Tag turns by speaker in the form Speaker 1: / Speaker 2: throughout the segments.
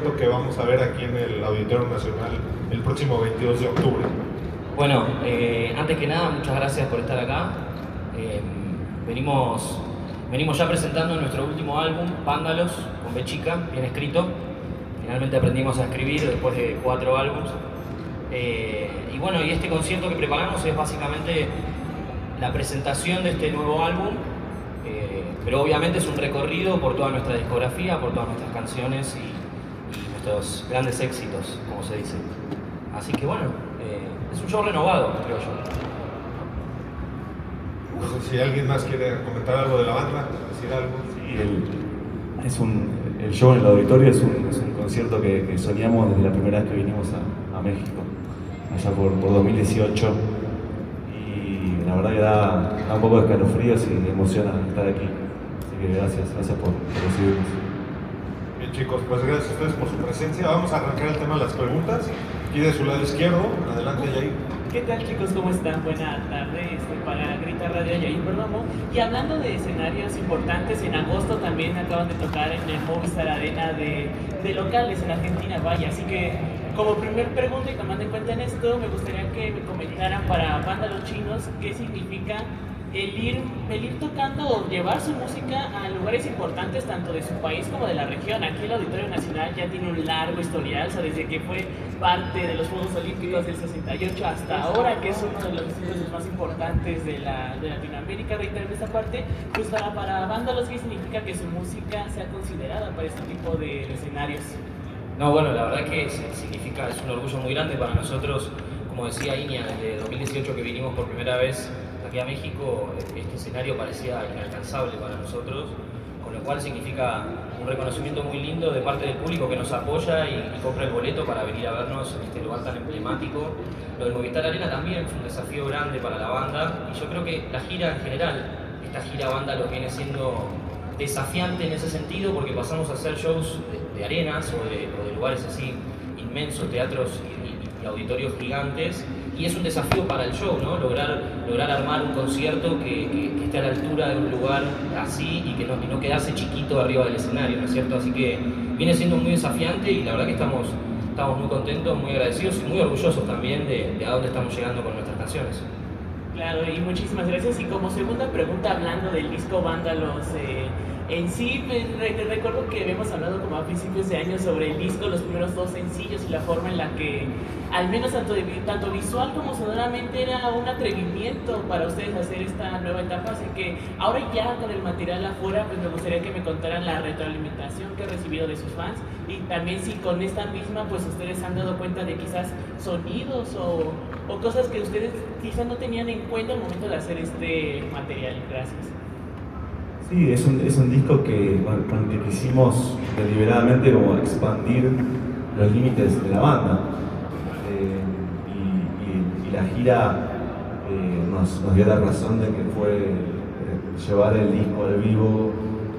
Speaker 1: concierto que vamos a ver aquí en el Auditorio Nacional el próximo 22 de octubre.
Speaker 2: Bueno, antes que nada, muchas gracias por estar acá. Venimos ya presentando nuestro último álbum, Vándalos, con B chica, bien escrito. Finalmente aprendimos a escribir después de 4 álbumes. Y bueno, y este concierto que preparamos es básicamente la presentación de este nuevo álbum, pero obviamente es un recorrido por toda nuestra discografía, por todas nuestras canciones y nuestros grandes éxitos, como se dice. Así que bueno, es un show renovado, creo yo.
Speaker 1: No sé si alguien más quiere comentar algo de la banda, decir algo.
Speaker 3: Sí, el show en el auditorio es un concierto que soñamos desde la primera vez que vinimos a México, allá por 2018. Y la verdad que da un poco de escalofríos y emociona estar aquí. Así que gracias por recibirnos.
Speaker 1: Bien chicos, pues gracias a ustedes por su presencia. Vamos a arrancar el tema de las preguntas. Aquí de su lado izquierdo, adelante Yair.
Speaker 4: ¿Qué tal chicos? ¿Cómo están? Buena tarde para Grita Radio Yair Perdomo. Y hablando de escenarios importantes, en agosto también acaban de tocar en el Movistar Arena de locales en Argentina, vaya. Así que como primer pregunta y tomando en cuenta en esto, me gustaría que me comentaran para Vándalos Chinos qué significa el ir tocando o llevar su música a lugares importantes tanto de su país como de la región. Aquí el Auditorio Nacional ya tiene un largo historial, o sea, desde que fue parte de los Juegos Olímpicos del 68 hasta ahora, que es uno de los escenarios más importantes de Latinoamérica, reitero esta parte, pues para Vándalos, ¿qué significa que su música sea considerada para este tipo de escenarios?
Speaker 2: No, bueno, la verdad que significa, es un orgullo muy grande para nosotros, como decía Iña, desde 2018 que vinimos por primera vez aquí a México, este escenario parecía inalcanzable para nosotros, con lo cual significa un reconocimiento muy lindo de parte del público que nos apoya y compra el boleto para venir a vernos en este lugar tan emblemático. Lo del Movistar Arena también fue un desafío grande para la banda y yo creo que la gira en general, esta gira banda lo viene siendo desafiante en ese sentido porque pasamos a hacer shows de arenas o de lugares así inmensos, teatros y auditorios gigantes, y es un desafío para el show, ¿no? Lograr armar un concierto que esté a la altura de un lugar así y que no quedarse chiquito arriba del escenario, ¿no es cierto? Así que viene siendo muy desafiante y la verdad que estamos muy contentos, muy agradecidos y muy orgullosos también de a dónde estamos llegando con nuestras canciones.
Speaker 4: Claro, y muchísimas gracias. Y como segunda pregunta, hablando del disco Vándalos, en sí, recuerdo que habíamos hablado como a principios de año sobre el disco, los primeros 2 sencillos y la forma en la que, al menos tanto visual como sonoramente, era un atrevimiento para ustedes hacer esta nueva etapa. Así que ahora ya con el material afuera, pues me gustaría que me contaran la retroalimentación que he recibido de sus fans y también si con esta misma, pues ustedes han dado cuenta de quizás sonidos o cosas que ustedes quizás no tenían en cuenta al momento de hacer este material. Gracias.
Speaker 3: Sí, es un disco con el que quisimos deliberadamente como expandir los límites de la banda. Y la gira nos dio la razón de que fue llevar el disco al vivo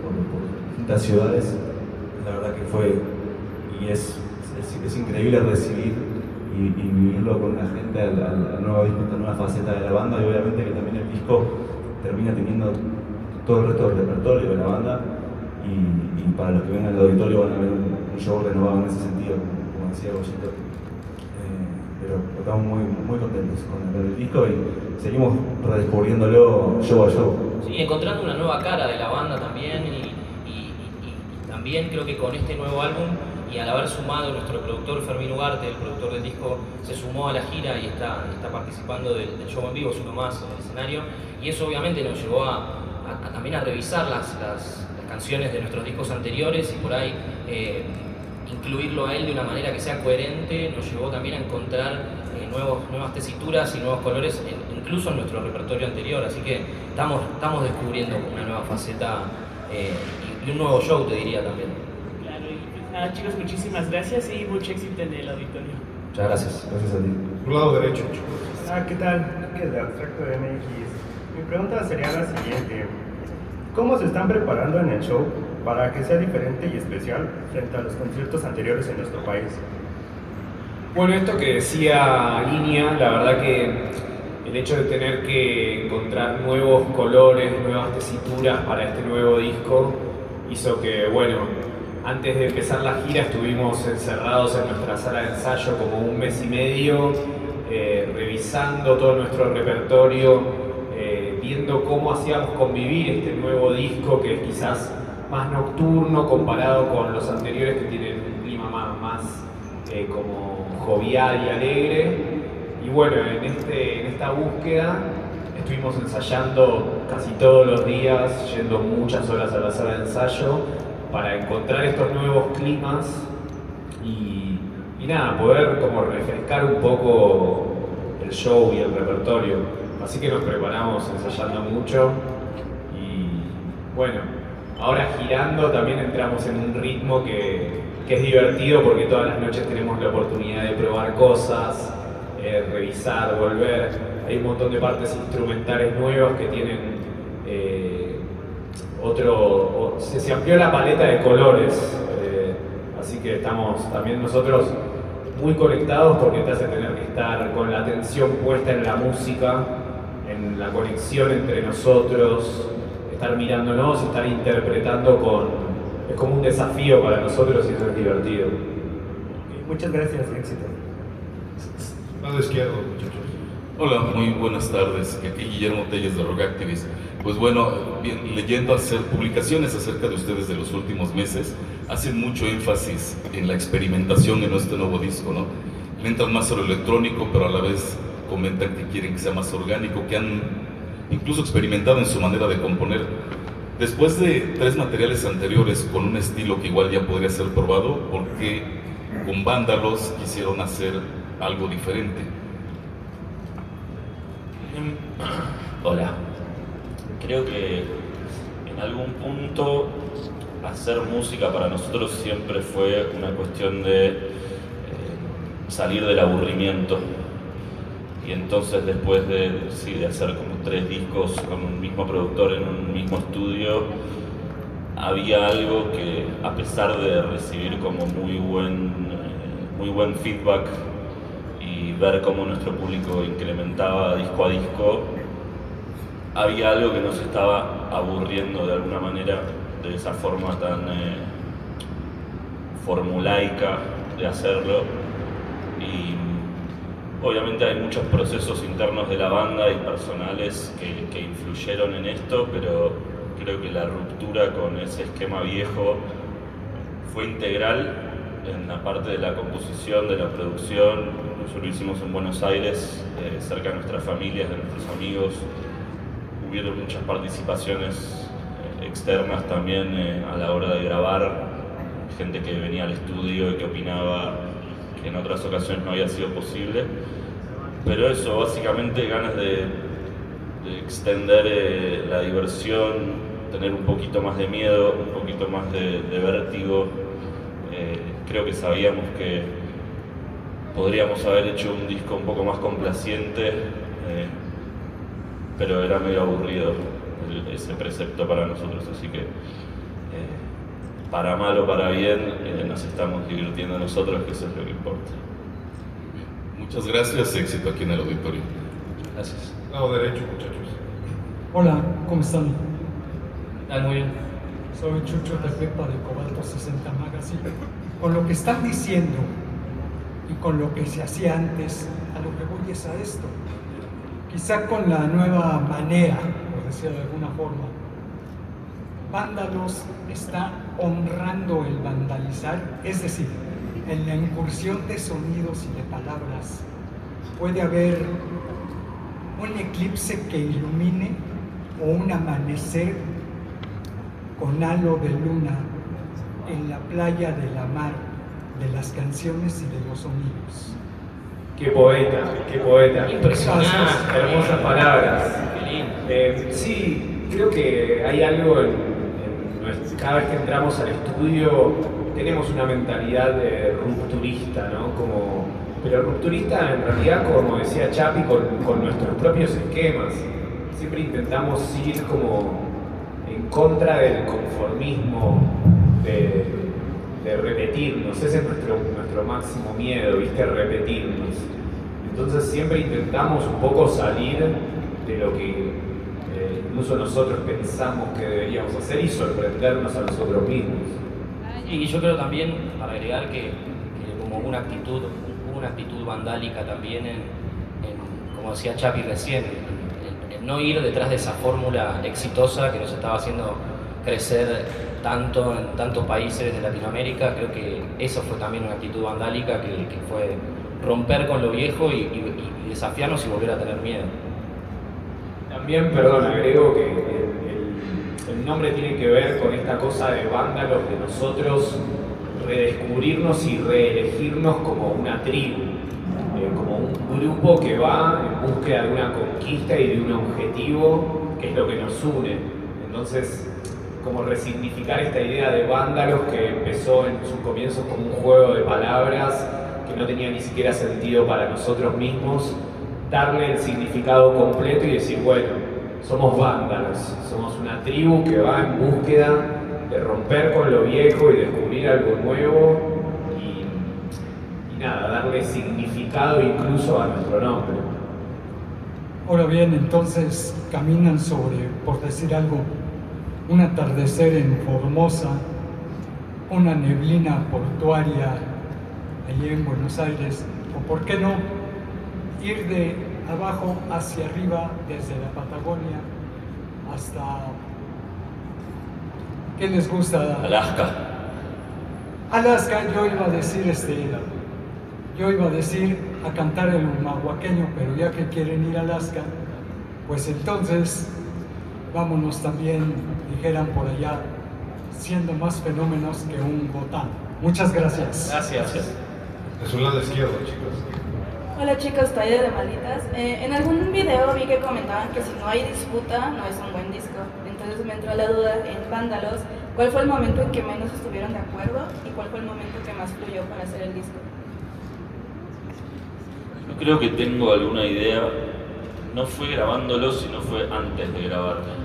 Speaker 3: por distintas ciudades. La verdad que fue y es increíble recibir y vivirlo con la gente al nuevo disco, esta nueva faceta de la banda, y obviamente que también el disco termina teniendo todo el resto del repertorio de la banda y para los que vengan al auditorio van a ver un show renovado en ese sentido, como decía Goyito. Pero estamos muy contentos con el disco y seguimos redescubriéndolo show a show.
Speaker 2: Sí, encontrando una nueva cara de la banda también y también creo que con este nuevo álbum y al haber sumado nuestro productor Fermín Ugarte, el productor del disco, se sumó a la gira y está participando del show en vivo, es uno más en el escenario, y eso obviamente nos llevó también a revisar las canciones de nuestros discos anteriores y por ahí incluirlo a él de una manera que sea coherente. Nos llevó también a encontrar nuevas tesituras y nuevos colores incluso en nuestro repertorio anterior, así que estamos descubriendo una nueva faceta y un nuevo show, te diría también.
Speaker 4: Claro, y pues nada chicos, muchísimas gracias y mucho éxito en el auditorio.
Speaker 2: Muchas gracias.
Speaker 3: Gracias a ti.
Speaker 1: Por lado derecho, chicos.
Speaker 5: ¿Qué tal? ¿Qué es de Abstracto MX? Mi pregunta sería la siguiente. ¿Cómo se están preparando en el show para que sea diferente y especial frente a los conciertos anteriores en nuestro país?
Speaker 6: Bueno, esto que decía Iña, la verdad que el hecho de tener que encontrar nuevos colores, nuevas tesituras para este nuevo disco hizo que, bueno, antes de empezar la gira estuvimos encerrados en nuestra sala de ensayo como un mes y medio, revisando todo nuestro repertorio, viendo cómo hacíamos convivir este nuevo disco que es quizás más nocturno comparado con los anteriores que tienen un clima más como jovial y alegre. Y bueno, en esta búsqueda estuvimos ensayando casi todos los días, yendo muchas horas a la sala de ensayo para encontrar estos nuevos climas y nada, poder como refrescar un poco el show y el repertorio. Así que nos preparamos ensayando mucho y bueno, ahora girando también entramos en un ritmo que es divertido porque todas las noches tenemos la oportunidad de probar cosas, revisar, volver. Hay un montón de partes instrumentales nuevas que tienen se amplió la paleta de colores, así que estamos también nosotros muy conectados porque te hace tener que estar con la atención puesta en la música, en la conexión entre nosotros, estar mirándonos, estar interpretando es como un desafío para nosotros y eso es divertido.
Speaker 5: Muchas gracias y éxito.
Speaker 1: Lado izquierdo, muchachos.
Speaker 7: Hola, muy buenas tardes. Aquí Guillermo Telles de Rock Activist. Pues bueno, leyendo publicaciones acerca de ustedes de los últimos meses, hacen mucho énfasis en la experimentación en este nuevo disco, ¿no? Le entran más a lo electrónico, pero a la vez comentan que quieren que sea más orgánico, que han incluso experimentado en su manera de componer. Después de 3 materiales anteriores con un estilo que igual ya podría ser probado, ¿por qué con Vándalos quisieron hacer algo diferente?
Speaker 8: Hola. Creo que en algún punto hacer música para nosotros siempre fue una cuestión de salir del aburrimiento. Y entonces después de hacer como 3 discos con un mismo productor en un mismo estudio, había algo que, a pesar de recibir como muy buen feedback y ver cómo nuestro público incrementaba disco a disco, había algo que nos estaba aburriendo de alguna manera de esa forma tan formulaica de hacerlo. Y obviamente hay muchos procesos internos de la banda y personales que influyeron en esto, pero creo que la ruptura con ese esquema viejo fue integral en la parte de la composición, de la producción. Nosotros lo hicimos en Buenos Aires, cerca de nuestras familias, de nuestros amigos. Hubieron muchas participaciones externas también a la hora de grabar, gente que venía al estudio y que opinaba que en otras ocasiones no había sido posible. Pero eso, básicamente ganas de extender la diversión, tener un poquito más de miedo, un poquito más de vértigo. Creo que sabíamos que podríamos haber hecho un disco un poco más complaciente, pero era medio aburrido ese precepto para nosotros, así que para mal o para bien nos estamos divirtiendo nosotros, que eso es lo que importa.
Speaker 7: Muchas gracias, éxito aquí en el auditorio.
Speaker 2: Gracias.
Speaker 1: Lado derecho, muchachos.
Speaker 9: Hola, ¿cómo están?
Speaker 2: Muy bien.
Speaker 9: Soy Chucho de Pepa de Cobalto 60 Magazine. Con lo que están diciendo y con lo que se hacía antes, a lo que voy es a esto. Quizá con la nueva manera, por decirlo de alguna forma, Vándalos está honrando el vandalizar, es decir, en la incursión de sonidos y de palabras puede haber un eclipse que ilumine o un amanecer con halo de luna en la playa de la mar, de las canciones y de los sonidos.
Speaker 6: Qué poeta, qué poeta.
Speaker 2: Impresionante.
Speaker 6: Hermosas palabras.
Speaker 2: Qué lindo.
Speaker 6: Sí, creo que hay algo cada vez que entramos al estudio tenemos una mentalidad rupturista, ¿no? Pero rupturista en realidad, como decía Chapi, con nuestros propios esquemas. Siempre intentamos ir como en contra del conformismo, de repetirnos. Ese es nuestro máximo miedo, ¿viste? Repetirnos. Entonces siempre intentamos un poco salir de lo que incluso nosotros pensamos que deberíamos hacer y sorprendernos a nosotros mismos.
Speaker 2: Y Y yo creo también, para agregar, que como hubo una actitud vandálica también como decía Chapi recién, en no ir detrás de esa fórmula exitosa que nos estaba haciendo crecer tanto en tantos países de Latinoamérica. Creo que eso fue también una actitud vandálica que fue romper con lo viejo y desafiarnos y volver a tener miedo.
Speaker 6: También, perdón, agrego que el nombre tiene que ver con esta cosa de vándalos, de nosotros redescubrirnos y reelegirnos como una tribu, como un grupo que va en búsqueda de una conquista y de un objetivo que es lo que nos une. Entonces, como resignificar esta idea de vándalos que empezó en sus comienzos como un juego de palabras que no tenía ni siquiera sentido para nosotros mismos, darle el significado completo y decir, bueno, somos vándalos, somos una tribu que va en búsqueda de romper con lo viejo y descubrir algo nuevo y nada, darle significado incluso a nuestro nombre.
Speaker 9: Ahora bien, entonces caminan sobre, por decir algo, un atardecer en Formosa, una neblina portuaria allí en Buenos Aires, o por qué no, ir de abajo hacia arriba desde la Patagonia hasta... ¿Qué les gusta?
Speaker 8: Alaska.
Speaker 9: Alaska, yo iba a decir a cantar el humahuaqueño, pero ya que quieren ir a Alaska, pues entonces vámonos también, dijeran por allá, siendo más fenómenos que un botán. Muchas gracias.
Speaker 2: Gracias.
Speaker 1: De su lado izquierdo, chicos.
Speaker 10: Hola chicos, Taller de Malditas. En algún video vi que comentaban que si no hay disputa no es un buen disco. Entonces me entró la duda en Vándalos, ¿cuál fue el momento en que menos estuvieron de acuerdo y cuál fue el momento que más fluyó para hacer el disco?
Speaker 8: Yo creo que tengo alguna idea, no fue grabándolo, sino fue antes de grabarlo.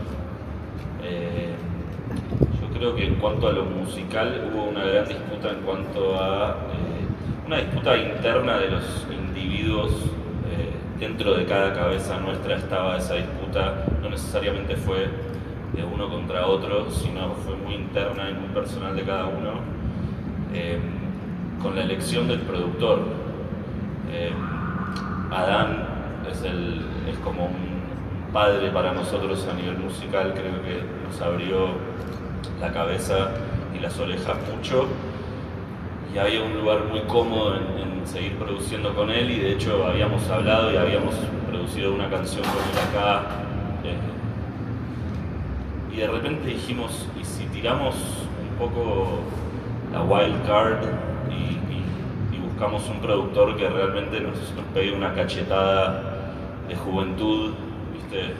Speaker 8: Yo creo que en cuanto a lo musical hubo una gran disputa en cuanto a una disputa interna de los individuos. Dentro de cada cabeza nuestra estaba esa disputa, no necesariamente fue de uno contra otro, sino fue muy interna y muy personal de cada uno, con la elección del productor. Adán es como un padre para nosotros a nivel musical, creo que nos abrió la cabeza y las orejas mucho, y había un lugar muy cómodo en seguir produciendo con él, y de hecho habíamos hablado y habíamos producido una canción con él acá, y de repente dijimos, ¿y si tiramos un poco la wild card y buscamos un productor que realmente nos pegue una cachetada de juventud, ¿viste?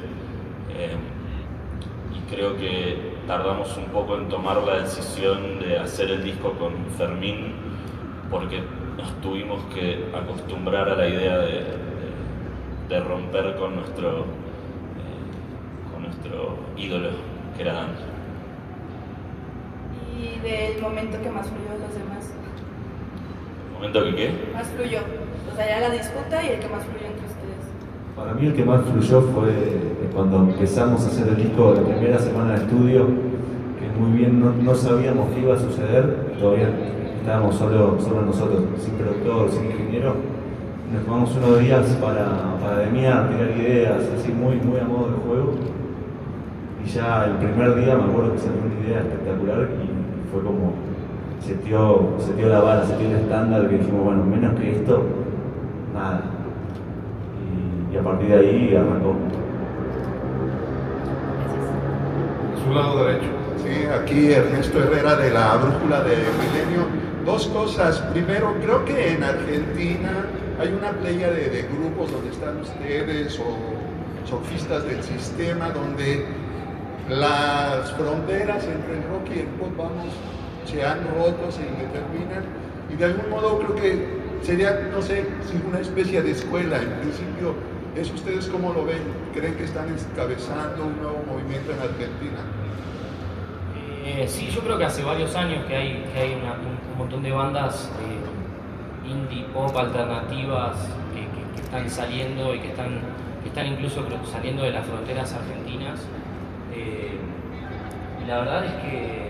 Speaker 8: Y creo que tardamos un poco en tomar la decisión de hacer el disco con Fermín, porque nos tuvimos que acostumbrar a la idea de romper con nuestro ídolo, que era Dan.
Speaker 10: Y del momento que más fluyó de los demás.
Speaker 8: ¿El momento que qué?
Speaker 10: Más fluyó. O sea, ya la disputa y el que más fluyó entre ustedes.
Speaker 3: Para mí el que más fluyó fue cuando empezamos a hacer el disco la primera semana de estudio, que muy bien no sabíamos qué iba a suceder, todavía estábamos solo nosotros, sin productor, sin ingeniero. Nos tomamos unos días para demiar, tirar ideas, así muy a modo de juego. Y ya el primer día me acuerdo que salió una idea espectacular y fue como, se dio la vara, se dio el estándar, que dijimos, bueno, menos que esto, nada. Y a partir de ahí arrancó.
Speaker 1: Su lado derecho.
Speaker 11: Sí, aquí Ernesto Herrera de la Brújula de Milenio. Dos cosas. Primero, creo que en Argentina hay una playa de grupos donde están ustedes o sofistas del sistema, donde las fronteras entre el rock y el pop, se han roto, se indeterminan, y de algún modo creo que sería, no sé, una especie de escuela. En principio, ¿eso ustedes cómo lo ven? ¿Creen que están encabezando un nuevo movimiento en Argentina?
Speaker 2: Sí, yo creo que hace varios años que hay un montón de bandas indie pop alternativas que están saliendo y que están incluso saliendo de las fronteras argentinas. Y la verdad es que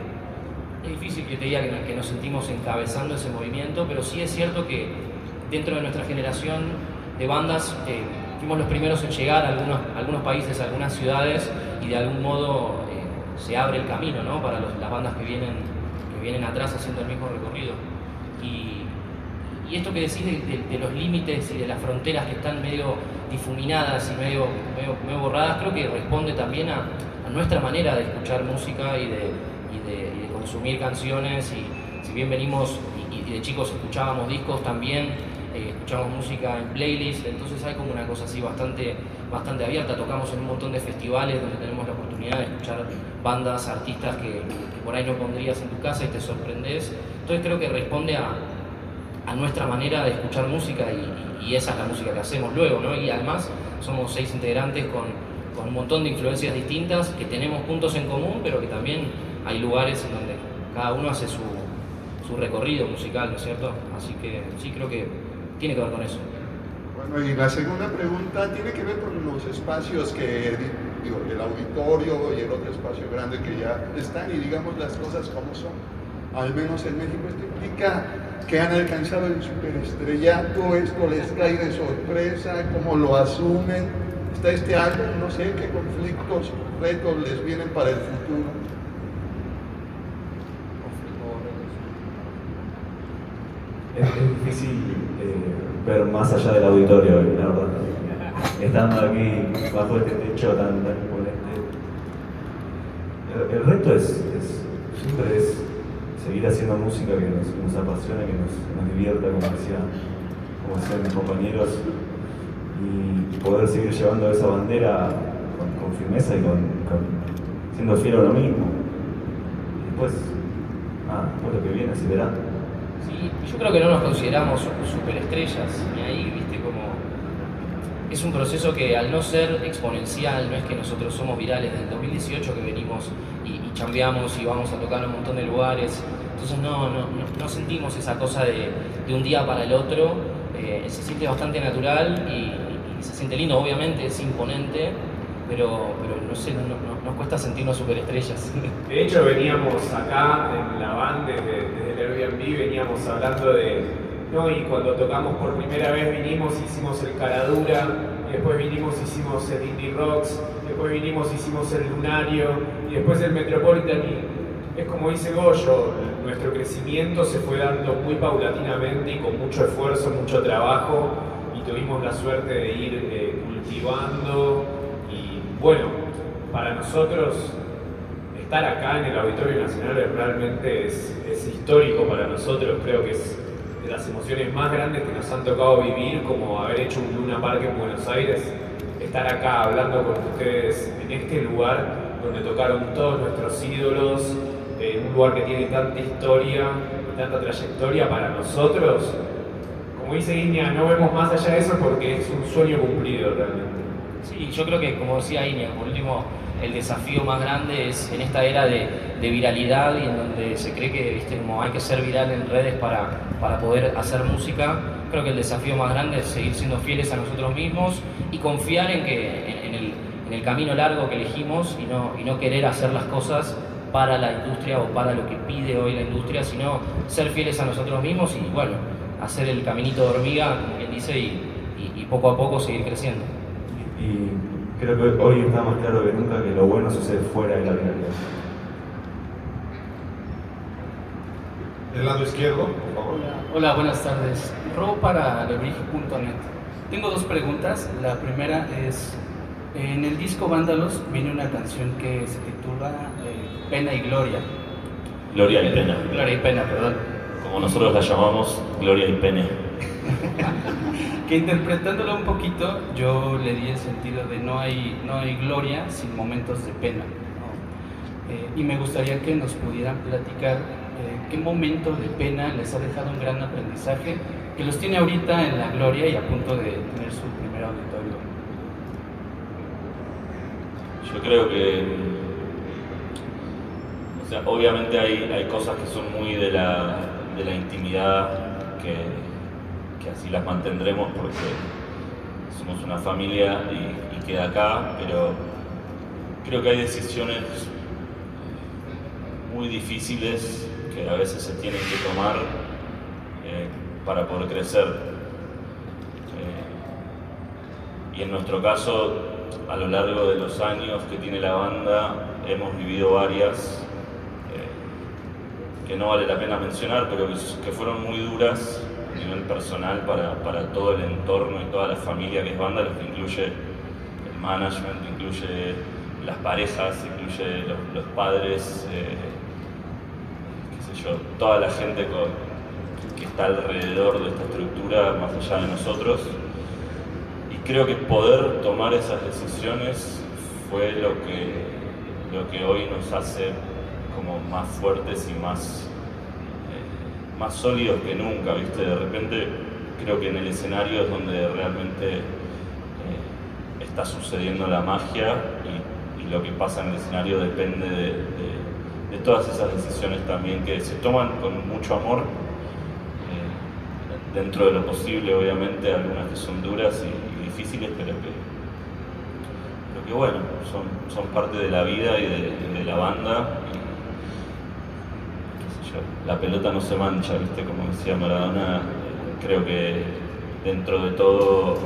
Speaker 2: Es difícil que te diga que nos sentimos encabezando ese movimiento, pero sí es cierto que dentro de nuestra generación de bandas fuimos los primeros en llegar a algunos países, a algunas ciudades, y de algún modo se abre el camino, ¿no? Para las bandas que vienen atrás haciendo el mismo recorrido. Y esto que decís de los límites y de las fronteras que están medio difuminadas y medio borradas, creo que responde también a nuestra manera de escuchar música y de consumir canciones. Y si bien venimos y de chicos escuchábamos discos, también escuchamos música en playlist, entonces hay como una cosa así bastante abierta. Tocamos en un montón de festivales donde tenemos la oportunidad de escuchar bandas, artistas que por ahí no pondrías en tu casa y te sorprendés. Entonces creo que responde a nuestra manera de escuchar música, y esa es la música que hacemos luego, ¿no? Y además somos 6 integrantes con un montón de influencias distintas, que tenemos puntos en común, pero que también hay lugares en donde cada uno hace su recorrido musical, ¿no es cierto? Así que sí, creo que tiene que ver con eso.
Speaker 11: Bueno, y la segunda pregunta tiene que ver con los espacios que, digo, el auditorio y el otro espacio grande que ya están, y digamos las cosas como son. Al menos en México esto implica que han alcanzado el superestrellato, esto les cae de sorpresa, cómo lo asumen. Está este álbum, no sé qué conflictos, retos les vienen para el futuro.
Speaker 3: Es difícil ver más allá del auditorio, la verdad. Estando aquí bajo este techo tan imponente. El reto siempre es seguir haciendo música que nos apasiona, que nos divierta, como decían mis compañeros, y poder seguir llevando esa bandera con firmeza y siendo fiel a uno mismo. Y después lo que viene se verá.
Speaker 2: Sí, yo creo que no nos consideramos superestrellas, y ahí, viste, como es un proceso que al no ser exponencial, no es que nosotros somos virales del 2018 que venimos y chambeamos y vamos a tocar un montón de lugares, entonces no sentimos esa cosa de un día para el otro, se siente bastante natural y se siente lindo, obviamente es imponente, pero no sé, nos cuesta sentirnos superestrellas.
Speaker 6: De hecho, veníamos acá en la band desde el Airbnb, veníamos hablando y cuando tocamos por primera vez vinimos, hicimos el Caradura, y después vinimos, hicimos el Indie Rocks, después vinimos, hicimos el Lunario, y después el Metropolitan, y es como dice Goyo, nuestro crecimiento se fue dando muy paulatinamente y con mucho esfuerzo, mucho trabajo, y tuvimos la suerte de ir cultivando. Bueno, para nosotros estar acá en el Auditorio Nacional realmente es histórico para nosotros. Creo que es de las emociones más grandes que nos han tocado vivir, como haber hecho un Luna Park en Buenos Aires, estar acá hablando con ustedes en este lugar donde tocaron todos nuestros ídolos, un lugar que tiene tanta historia y tanta trayectoria para nosotros. Como dice Iña, no vemos más allá de eso porque es un sueño cumplido realmente.
Speaker 2: Sí, yo creo que, como decía Iña, por último, el desafío más grande es en esta era de viralidad y en donde se cree que, viste, como hay que ser viral en redes para poder hacer música. Creo que el desafío más grande es seguir siendo fieles a nosotros mismos y confiar en que en el camino largo que elegimos y no querer hacer las cosas para la industria o para lo que pide hoy la industria, sino ser fieles a nosotros mismos y, bueno, hacer el caminito de hormiga, como quien dice, y poco a poco seguir creciendo.
Speaker 3: Y creo que hoy está más claro que nunca que lo bueno sucede fuera de la realidad.
Speaker 1: Del lado izquierdo, por favor.
Speaker 12: Hola, buenas tardes. Robo para lebrige.net. Tengo 2 preguntas. La primera es, en el disco Vándalos viene una canción que se titula Pena y Gloria.
Speaker 8: Gloria y Pena.
Speaker 12: Gloria y Pena, perdón.
Speaker 8: Como nosotros la llamamos, Gloria y Pene.
Speaker 12: Que interpretándolo un poquito, yo le di el sentido de no hay gloria sin momentos de pena, ¿no? Y me gustaría que nos pudieran platicar qué momento de pena les ha dejado un gran aprendizaje, que los tiene ahorita en la gloria y a punto de tener su primer auditorio.
Speaker 8: Yo creo que, o sea, obviamente hay cosas que son muy de la intimidad que así las mantendremos porque somos una familia y queda acá, pero creo que hay decisiones muy difíciles que a veces se tienen que tomar para poder crecer. Y en nuestro caso, a lo largo de los años que tiene la banda, hemos vivido varias que no vale la pena mencionar, pero que fueron muy duras a nivel personal para todo el entorno y toda la familia que es Vándalos, que incluye el management, incluye las parejas, incluye los padres, qué sé yo, toda la gente que está alrededor de esta estructura, más allá de nosotros. Y creo que poder tomar esas decisiones fue lo que hoy nos hace como más fuertes y más sólidos que nunca, ¿viste? De repente creo que en el escenario es donde realmente está sucediendo la magia y lo que pasa en el escenario depende de todas esas decisiones también que se toman con mucho amor, dentro de lo posible, obviamente, algunas que son duras y difíciles, pero que bueno, son parte de la vida y de la banda. La pelota no se mancha, ¿viste? Como decía Maradona, creo que dentro de todo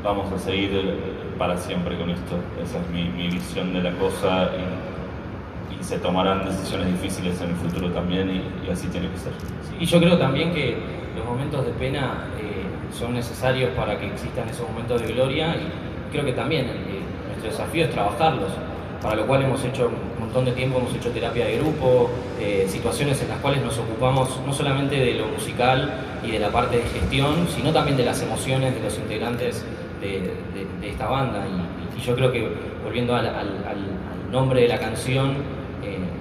Speaker 8: vamos a seguir para siempre con esto. Esa es mi visión de la cosa y se tomarán decisiones difíciles en el futuro también y así tiene que ser.
Speaker 2: Y yo creo también que los momentos de pena son necesarios para que existan esos momentos de gloria y creo que también nuestro desafío es trabajarlos, para lo cual hemos hecho un montón de tiempo, hemos hecho terapia de grupo, situaciones en las cuales nos ocupamos no solamente de lo musical y de la parte de gestión, sino también de las emociones de los integrantes de esta banda. Y yo creo que, volviendo al nombre de la canción,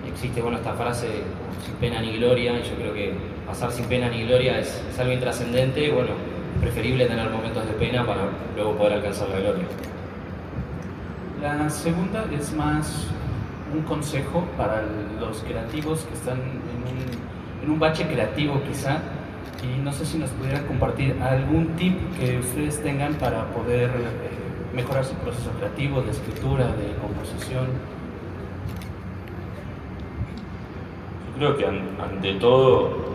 Speaker 2: existe esta frase de sin pena ni gloria, y yo creo que pasar sin pena ni gloria es algo intrascendente. Bueno, es preferible tener momentos de pena para luego poder alcanzar la gloria.
Speaker 12: La segunda es más un consejo para los creativos que están en un bache creativo quizá, y no sé si nos pudieran compartir algún tip que ustedes tengan para poder mejorar su proceso creativo, de escritura, de composición.
Speaker 8: Yo creo que ante todo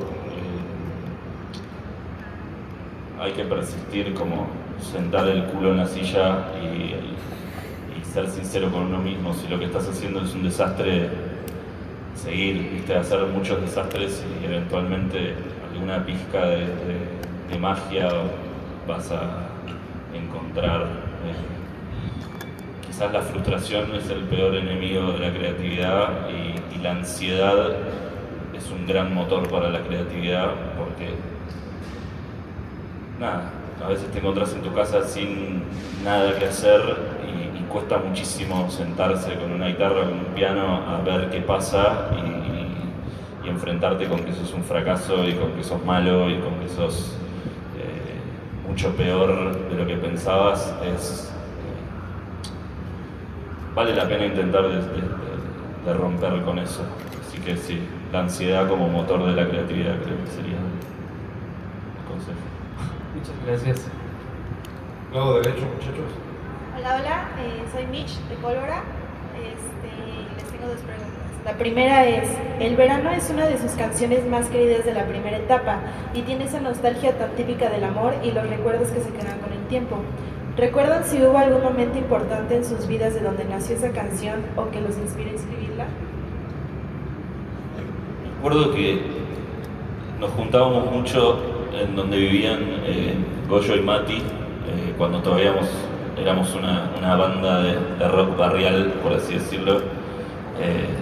Speaker 8: hay que persistir, como sentar el culo en la silla y ser sincero con uno mismo. Si lo que estás haciendo es un desastre, seguir, ¿viste? Hacer muchos desastres y eventualmente alguna pizca de magia vas a encontrar. Quizás la frustración es el peor enemigo de la creatividad y la ansiedad es un gran motor para la creatividad, porque nada, a veces te encontrás en tu casa sin nada que hacer y cuesta muchísimo sentarse con una guitarra, con un piano, a ver qué pasa y enfrentarte con que sos un fracaso y con que sos malo y con que sos mucho peor de lo que pensabas. Vale la pena intentar de romper con eso. Así que sí, la ansiedad como motor de la creatividad creo que sería el consejo.
Speaker 12: Muchas gracias.
Speaker 1: Lado derecho, muchachos.
Speaker 13: Hola, soy Mitch de Colora. Les tengo dos preguntas. La primera es, El verano es una de sus canciones más queridas de la primera etapa y tiene esa nostalgia tan típica del amor y los recuerdos que se quedan con el tiempo. ¿Recuerdan si hubo algún momento importante en sus vidas de donde nació esa canción o que los inspiró a escribirla?
Speaker 8: Recuerdo que nos juntábamos mucho en donde vivían Goyo y Mati, cuando todavía éramos una banda de rock barrial, por así decirlo,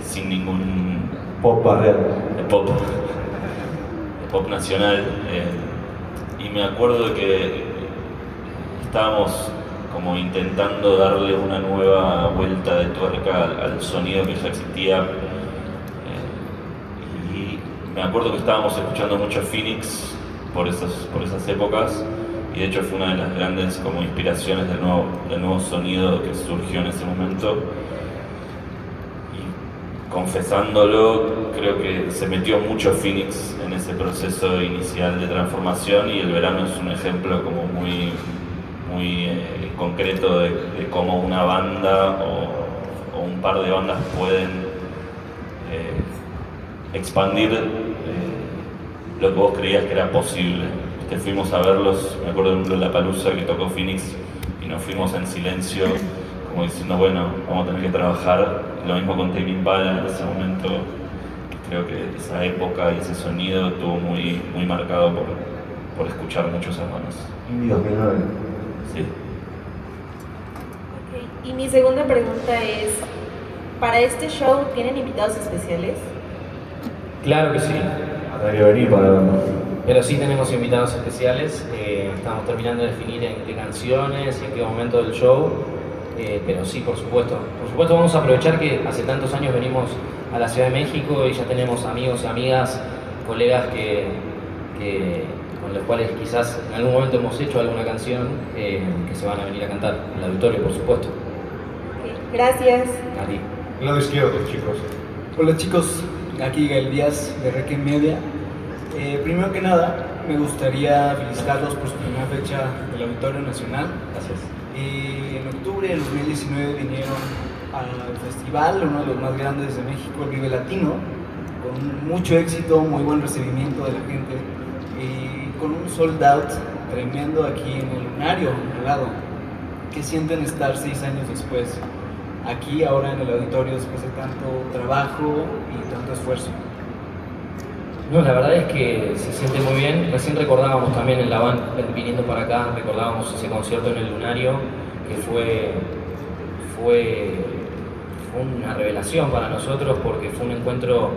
Speaker 8: sin ningún
Speaker 3: pop barrial,
Speaker 8: de pop nacional, y me acuerdo que estábamos como intentando darle una nueva vuelta de tuerca al sonido que ya existía, y me acuerdo que estábamos escuchando mucho Phoenix por esas épocas, y de hecho fue una de las grandes como inspiraciones del nuevo sonido que surgió en ese momento. Y confesándolo, creo que se metió mucho Phoenix en ese proceso inicial de transformación, y El verano es un ejemplo como muy concreto de cómo una banda o un par de bandas pueden expandir lo que vos creías que era posible. Fuimos a verlos, me acuerdo de un Lollapalooza que tocó Phoenix y nos fuimos en silencio, como diciendo, bueno, vamos a tener que trabajar. Lo mismo con Tame Impala en ese momento. Creo que esa época y ese sonido estuvo muy, muy marcado por escuchar mucho esas bandas.
Speaker 3: En 2009.
Speaker 8: Sí.
Speaker 13: Okay. Y mi segunda pregunta es, ¿para este show tienen invitados especiales?
Speaker 2: Claro que sí.
Speaker 3: Habrá que venir para vernos.
Speaker 2: Pero sí tenemos invitados especiales. Estamos terminando de definir en qué canciones y en qué momento del show. Pero sí, por supuesto. Por supuesto vamos a aprovechar que hace tantos años venimos a la Ciudad de México y ya tenemos amigos y amigas, colegas con los cuales quizás en algún momento hemos hecho alguna canción que se van a venir a cantar en el auditorio, por supuesto.
Speaker 13: Okay. Gracias.
Speaker 2: A ti.
Speaker 1: Lado izquierdo, chicos.
Speaker 14: Hola chicos, aquí Gael Díaz de Requiem Media. Primero que nada, me gustaría felicitarlos por su primera fecha del Auditorio Nacional.
Speaker 2: Gracias.
Speaker 14: En octubre del 2019 vinieron al festival, uno de los más grandes de México, el Vive Latino, con mucho éxito, muy buen recibimiento de la gente y con un sold out tremendo aquí en el Lunario, al lado. ¿Qué sienten estar 6 años después aquí, ahora en el auditorio, después de tanto trabajo y tanto esfuerzo?
Speaker 2: No, la verdad es que se siente muy bien. Recién recordábamos también en la van, viniendo para acá, recordábamos ese concierto en el Lunario, que fue una revelación para nosotros porque fue un encuentro,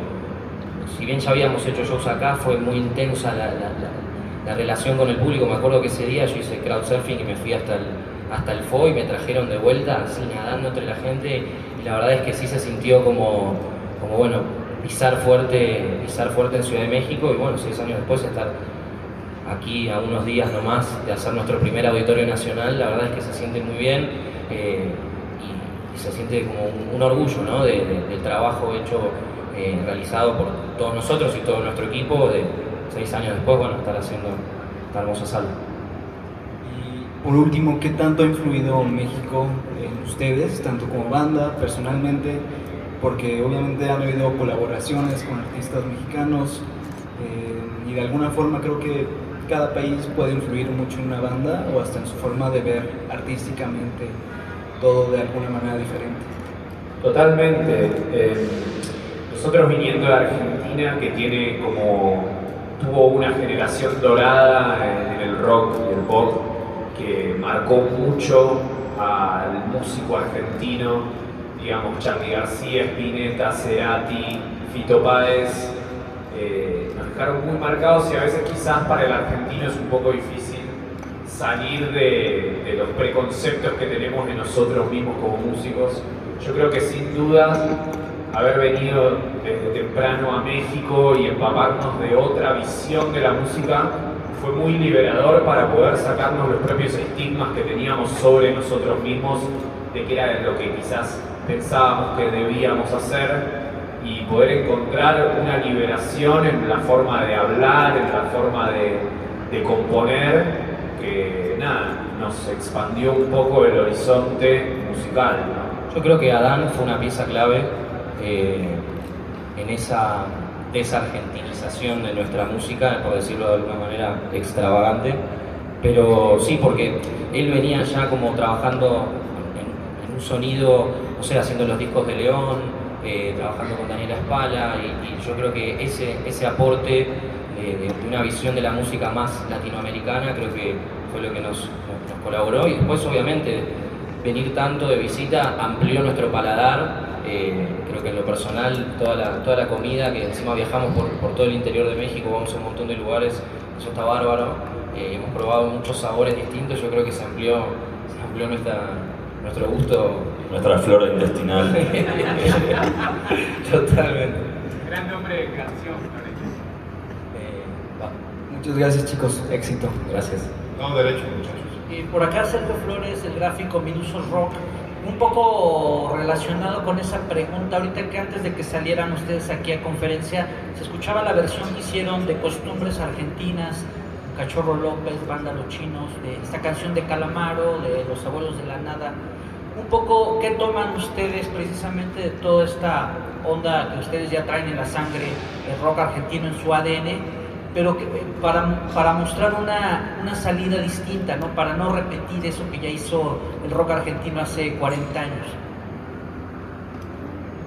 Speaker 2: si bien ya habíamos hecho shows acá, fue muy intensa la relación con el público. Me acuerdo que ese día yo hice crowdsurfing y me fui hasta el FO y me trajeron de vuelta, así nadando entre la gente, y la verdad es que sí se sintió como bueno, pisar fuerte en Ciudad de México y bueno, 6 años después estar aquí a unos días nomás de hacer nuestro primer auditorio nacional, la verdad es que se siente muy bien y se siente como un orgullo, ¿no? del trabajo hecho, realizado por todos nosotros y todo nuestro equipo, de 6 años después, bueno, estar haciendo esta hermosa sala.
Speaker 14: Y por último, ¿qué tanto ha influido México en ustedes, tanto como banda, personalmente? Porque obviamente han habido colaboraciones con artistas mexicanos y de alguna forma creo que cada país puede influir mucho en una banda o hasta en su forma de ver artísticamente todo de alguna manera diferente.
Speaker 6: Totalmente. Nosotros viniendo de Argentina, que tuvo una generación dorada en el rock y el pop, que marcó mucho al músico argentino, digamos, Charly García, Spinetta, Cerati, Fito Páez, nos dejaron muy marcados y a veces quizás para el argentino es un poco difícil salir de los preconceptos que tenemos de nosotros mismos como músicos. Yo creo que sin duda haber venido desde temprano a México y empaparnos de otra visión de la música fue muy liberador para poder sacarnos los propios estigmas que teníamos sobre nosotros mismos, de qué era lo que quizás pensábamos que debíamos hacer, y poder encontrar una liberación en la forma de hablar, en la forma de componer, que nada, nos expandió un poco el horizonte musical, ¿no?
Speaker 2: Yo creo que Adán fue una pieza clave en esa desargentinización de nuestra música, por decirlo de alguna manera extravagante, pero sí, porque él venía ya como trabajando en un sonido, o sea, haciendo los discos de León, trabajando con Daniela Spala, y yo creo que ese aporte de una visión de la música más latinoamericana creo que fue lo que nos colaboró, y después obviamente venir tanto de visita amplió nuestro paladar. Creo que en lo personal toda la comida, que encima viajamos por todo el interior de México, vamos a un montón de lugares, eso está bárbaro, hemos probado muchos sabores distintos, yo creo que se amplió nuestro gusto.
Speaker 8: Nuestra flora intestinal.
Speaker 2: Totalmente.
Speaker 4: Gran nombre de canción,
Speaker 14: Muchas gracias chicos, éxito.
Speaker 2: Gracias.
Speaker 1: No, derecho, muchachos.
Speaker 15: Por acá Sergio Flores, el gráfico Minusos Rock, un poco relacionado con esa pregunta, ahorita que antes de que salieran ustedes aquí a conferencia, se escuchaba la versión que hicieron de Costumbres Argentinas, Cachorro López, Banda Los Chinos, de esta canción de Calamaro, de Los Abuelos de la Nada. Un poco, ¿qué toman ustedes precisamente de toda esta onda que ustedes ya traen en la sangre, el rock argentino en su ADN, pero que, para mostrar una salida distinta, ¿no? Para no repetir eso que ya hizo el rock argentino hace 40 años.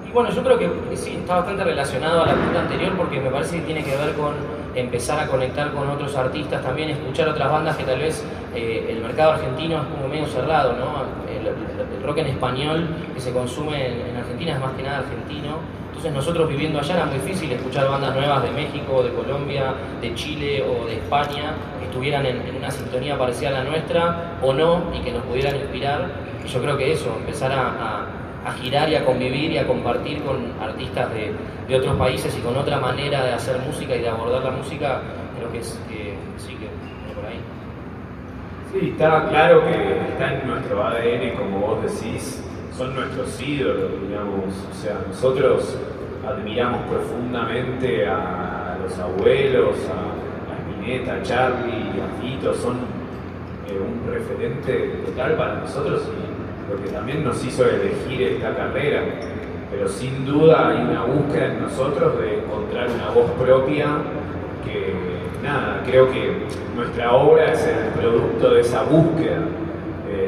Speaker 2: Y bueno, yo creo que sí, está bastante relacionado a la pregunta anterior porque me parece que tiene que ver con empezar a conectar con otros artistas también, escuchar otras bandas que tal vez el mercado argentino es como medio cerrado, ¿no? El rock en español que se consume en Argentina es más que nada argentino. Entonces nosotros viviendo allá era muy difícil escuchar bandas nuevas de México, de Colombia, de Chile o de España que estuvieran en una sintonía parecida a la nuestra o no y que nos pudieran inspirar. Y yo creo que eso, empezar a girar y a convivir y a compartir con artistas de otros países y con otra manera de hacer música y de abordar la música, creo que sí que viene por ahí.
Speaker 6: Sí, está claro que está en nuestro ADN, como vos decís, son nuestros ídolos, digamos, o sea, nosotros admiramos profundamente a los abuelos, a Spinetta, a Charlie, a Fito, son un referente total para nosotros y lo que también nos hizo elegir esta carrera, pero sin duda hay una búsqueda en nosotros de encontrar una voz propia que, nada, creo que nuestra obra es el producto de esa búsqueda.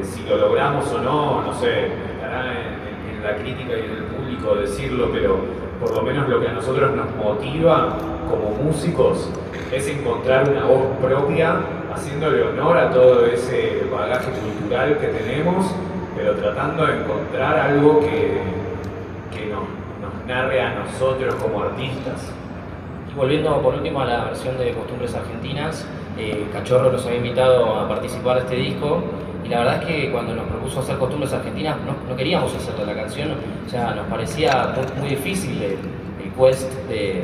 Speaker 6: Si lo logramos o no, no sé, estará en la crítica y en el público decirlo, pero por lo menos lo que a nosotros nos motiva como músicos es encontrar una voz propia, haciéndole honor a todo ese bagaje cultural que tenemos, pero tratando de encontrar algo que nos narre a nosotros como artistas.
Speaker 2: Y volviendo por último a la versión de Costumbres Argentinas, Cachorro nos había invitado a participar de este disco y la verdad es que cuando nos propuso hacer Costumbres Argentinas no queríamos hacerle la canción, o sea, nos parecía muy difícil el quest de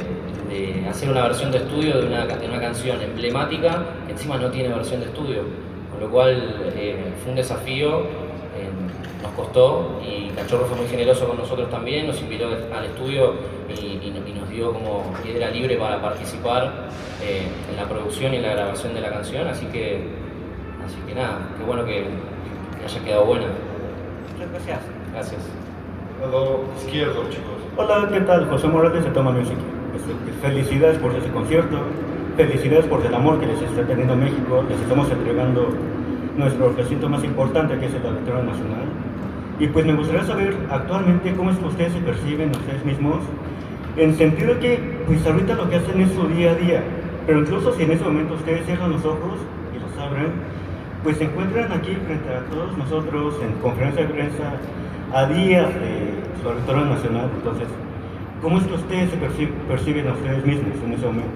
Speaker 2: hacer una versión de estudio de una canción emblemática que encima no tiene versión de estudio, con lo cual fue un desafío. Nos costó y Cachorro fue muy generoso con nosotros también, nos invitó al estudio y nos dio como piedra libre para participar en la producción y en la grabación de la canción, así que nada, qué bueno que haya quedado buena.
Speaker 15: Muchas gracias.
Speaker 2: Gracias.
Speaker 1: Lado izquierdo, chicos.
Speaker 5: Hola, ¿qué tal? José Morales de Toma Music. Felicidades por ese concierto, felicidades por el amor que les está teniendo México, les estamos entregando nuestro recinto más importante que es el Auditorio Nacional. Y pues me gustaría saber actualmente cómo es que ustedes se perciben ustedes mismos, en sentido que pues ahorita lo que hacen es su día a día, pero incluso si en ese momento ustedes cierran los ojos y los abren, pues se encuentran aquí frente a todos nosotros en conferencia de prensa a días de su Auditorio Nacional. Entonces, ¿cómo es que ustedes se perciben a ustedes mismos en ese momento?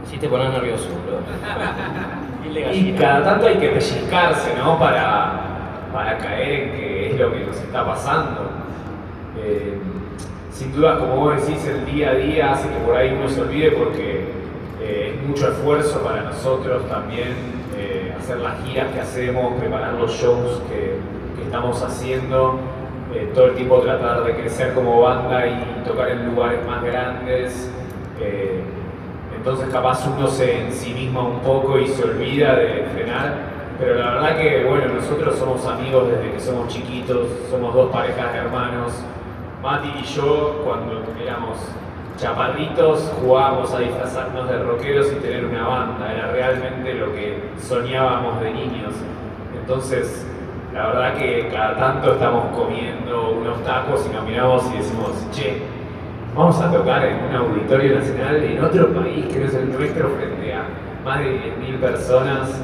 Speaker 2: Sí, te pones nervioso, bro.
Speaker 6: Y cada tanto hay que pellizcarse, ¿no? Para caer en qué es lo que nos está pasando. Sin duda, como vos decís, el día a día hace que por ahí uno se olvide porque es mucho esfuerzo para nosotros también hacer las giras que hacemos, preparar los shows que estamos haciendo, todo el tiempo tratar de crecer como banda y tocar en lugares más grandes. Entonces capaz uno se ensimisma un poco y se olvida de frenar, pero la verdad que bueno, nosotros somos amigos desde que somos chiquitos, somos dos parejas de hermanos. Mati y yo, cuando éramos chaparritos, jugábamos a disfrazarnos de rockeros y tener una banda, era realmente lo que soñábamos de niños. Entonces, la verdad que cada tanto estamos comiendo unos tacos y nos miramos y decimos, che, vamos a tocar en un auditorio nacional en otro país que no es el nuestro frente a más de 10.000 personas.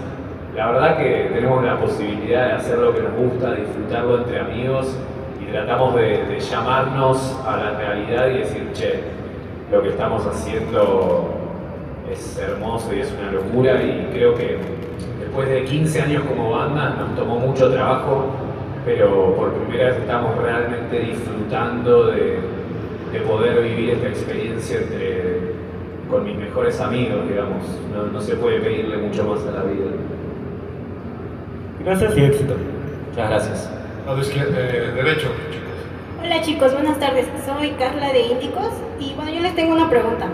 Speaker 6: La verdad que tenemos la posibilidad de hacer lo que nos gusta, disfrutarlo entre amigos y tratamos de llamarnos a la realidad y decir, che, lo que estamos haciendo es hermoso y es una locura y creo que después de 15 años como banda nos tomó mucho trabajo, pero por primera vez estamos realmente disfrutando de poder vivir esta experiencia con mis mejores amigos, digamos. No se puede pedirle mucho más a la vida.
Speaker 5: Gracias y éxito.
Speaker 2: Muchas gracias.
Speaker 1: Derecho, chicos.
Speaker 16: Hola chicos, buenas tardes. Soy Carla de Índicos y bueno, yo les tengo una pregunta.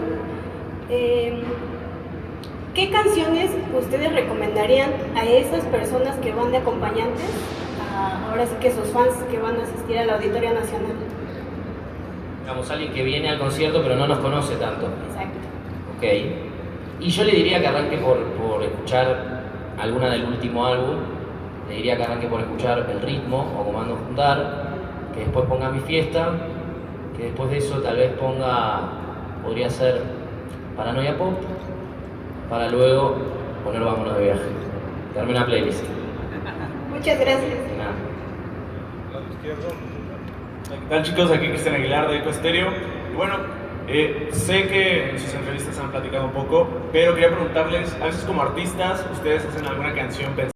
Speaker 16: ¿Qué canciones ustedes recomendarían a esas personas que van de acompañantes, ahora sí que sus fans que van a asistir al Auditorio Nacional?
Speaker 2: Digamos, alguien que viene al concierto pero no nos conoce tanto.
Speaker 16: Exacto.
Speaker 2: Ok. Y yo le diría que arranque por escuchar alguna del último álbum. Le diría que arranque por escuchar El Ritmo o Comando Juntar, que después ponga Mi Fiesta, que después de eso tal vez podría ser Paranoia Pop, para luego poner Vámonos de Viaje. Darme una playlist.
Speaker 13: Muchas gracias.
Speaker 2: De nada.
Speaker 17: ¿Qué tal, chicos? Aquí Cristian Aguilar de Eco Estéreo. Y bueno, sé que en sus entrevistas han platicado un poco, pero quería preguntarles, a veces como artistas, ¿ustedes hacen alguna canción pensando